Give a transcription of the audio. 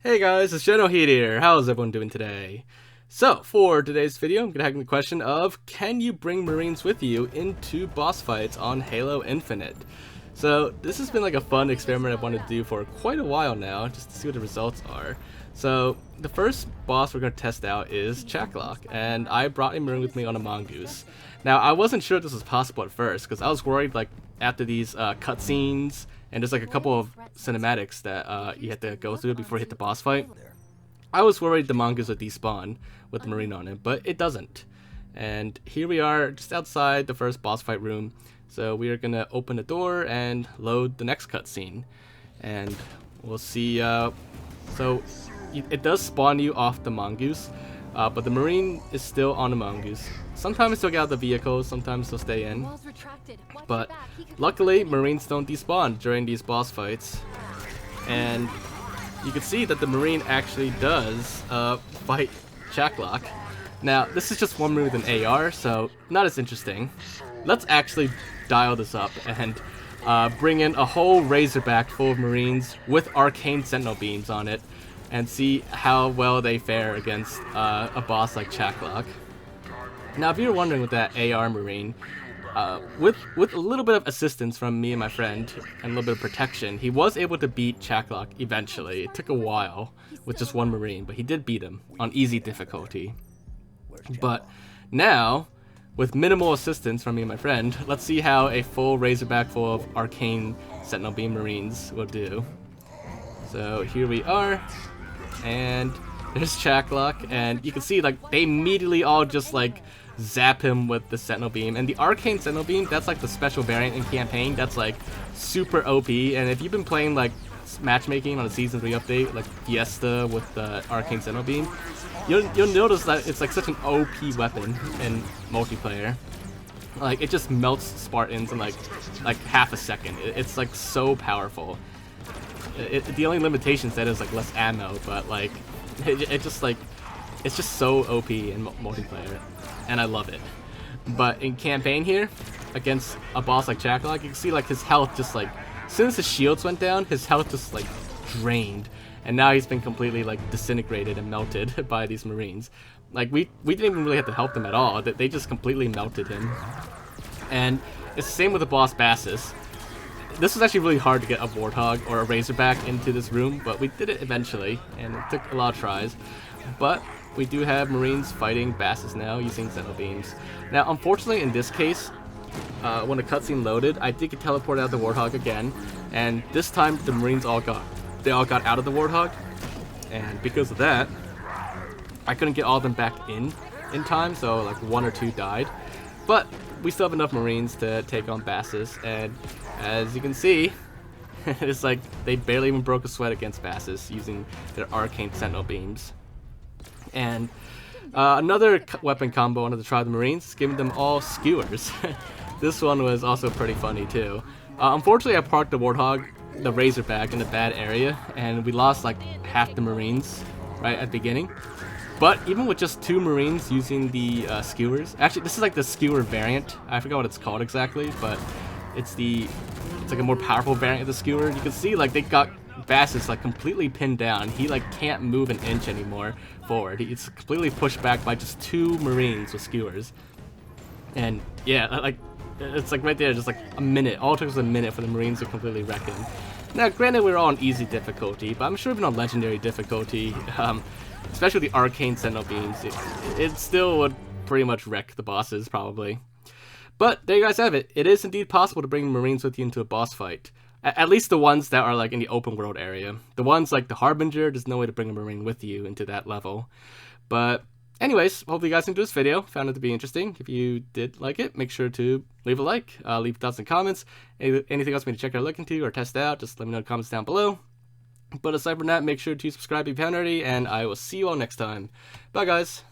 Hey guys, it's Generalkidd here. How's everyone doing today? So, for today's video, I'm going to have the question of, can you bring Marines with you into boss fights on Halo Infinite? So, this has been like a fun experiment I've wanted to do for quite a while now, just to see what the results are. So, the first boss we're going to test out is Chaklock, and I brought a Marine with me on a Mongoose. Now, I wasn't sure this was possible at first, because I was worried, like, after these cutscenes, and there's like a couple of cinematics that you have to go through before you hit the boss fight. I was worried the Mongoose would despawn with the Marine on it, but it doesn't. And here we are just outside the first boss fight room. So we are going to open the door and load the next cutscene. And we'll see. So it does spawn you off the Mongoose, but the Marine is still on the Mongoose. Sometimes they'll get out of the vehicle, sometimes they'll stay in. But luckily, Marines don't despawn during these boss fights. And you can see that the Marine actually does fight Chaklock. Now, this is just one Marine with an AR, so not as interesting. Let's actually dial this up and bring in a whole Razorback full of Marines with arcane sentinel beams on it and see how well they fare against a boss like Chaklock. Now, if you're wondering with that AR Marine, with a little bit of assistance from me and my friend, and a little bit of protection, he was able to beat Chaklock eventually. It took a while with just one Marine, but he did beat him on easy difficulty. But now, with minimal assistance from me and my friend, let's see how a full Razorback full of arcane sentinel beam Marines will do. So here we are, and there's Chaklock, and you can see like they immediately all just like zap him with the sentinel beam. And the arcane sentinel beam, that's like the special variant in campaign that's like super OP. And if you've been playing like matchmaking on a season 3 update like Fiesta with the arcane sentinel beam, you'll notice that it's like such an OP weapon in multiplayer. Like it just melts Spartans in like half a second. It's like so powerful. The only limitation is that is like less ammo, but like it's just so OP in multiplayer, and I love it. But in campaign here, against a boss like Chaklock, you can see like his health just like, as soon as his shields went down, his health just like drained, and now he's been completely like disintegrated and melted by these Marines. Like we didn't even really have to help them at all. They just completely melted him. And it's the same with the boss Bassus. This was actually really hard to get a Warthog or a Razorback into this room, but we did it eventually, and it took a lot of tries. But we do have Marines fighting Bassus now using sentinel beams. Now, unfortunately, in this case, when the cutscene loaded, I did get teleported out of the Warthog again, and this time the Marines all got out of the Warthog, and because of that, I couldn't get all of them back in time, so like 1 or 2 died. But we still have enough Marines to take on Bassus, and as you can see, it's like they barely even broke a sweat against Bassus using their arcane sentinel beams. And another weapon combo I wanted to try the Marines, giving them all skewers. This one was also pretty funny too. Unfortunately, I parked the Warthog, the Razorback, in a bad area, and we lost like half the Marines right at the beginning. But even with just 2 Marines using the skewers, actually this is like the skewer variant. I forgot what it's called exactly, but it's like a more powerful variant of the skewer. You can see like they got Bassus like completely pinned down. He like can't move an inch anymore forward. He's completely pushed back by just 2 Marines with skewers. And yeah, like it's like right there, just like a minute. All it took was a minute for the Marines to completely wreck him. Now, granted, we were all on easy difficulty, but I'm sure even on legendary difficulty, especially the arcane sentinel beams, it still would pretty much wreck the bosses probably. But there you guys have it. It is indeed possible to bring Marines with you into a boss fight. At least the ones that are like in the open world area. The ones like the Harbinger, there's no way to bring a Marine with you into that level. But anyways, hopefully you guys enjoyed this video, found it to be interesting. If you did like it, make sure to leave a like, leave thoughts and comments. Anything else for me to check out or look into or test out, just let me know in the comments down below. But aside from that, make sure to subscribe if you haven't already, and I will see you all next time. Bye guys!